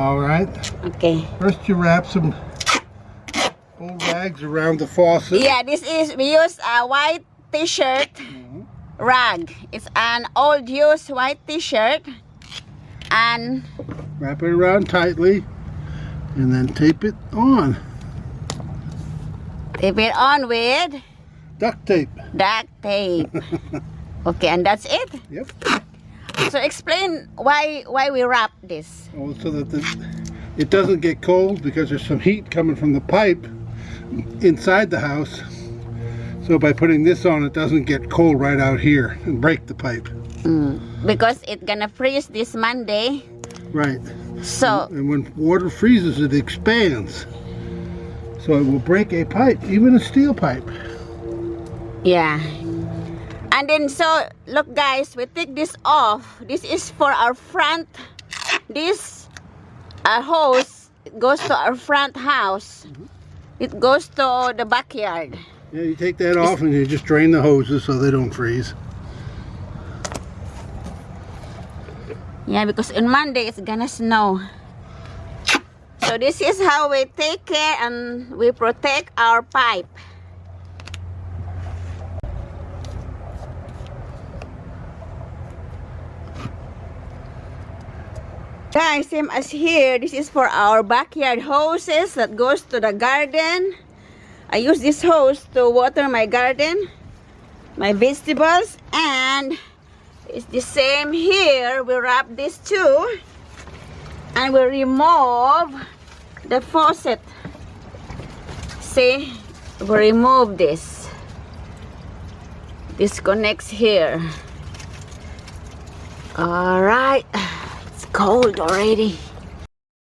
All right. Okay. First you wrap some old rags around the faucet. Yeah, we use a white t-shirt rag. It's an old used white t-shirt. And Wrap it around tightly and then tape it on. tape it on with Duct tape. duct tape. Okay, and that's it. Yep. So explain why we wrap this. Oh, so that it doesn't get cold because there's some heat coming from the pipe inside the house. So by putting this on, it doesn't get cold right out here and break the pipe. Because it's gonna freeze this Monday. Right. So And when water freezes, it expands. So it will break a pipe, even a steel pipe. yeah. And then so look guys, we take this off. This is for our front. This hose goes to our front house. It goes to the backyard. Yeah, you take that off and you just drain the hoses so they don't freeze. Yeah, because on Monday it's gonna snow. So this is how we take care and we protect our pipe. Guys, same as here, this is for our backyard hoses that goes to the garden. I use this hose to water my garden, my vegetables, and it's the same here. We wrap this too, and we remove the faucet. See, we remove this. This connects here. All right. Cold already.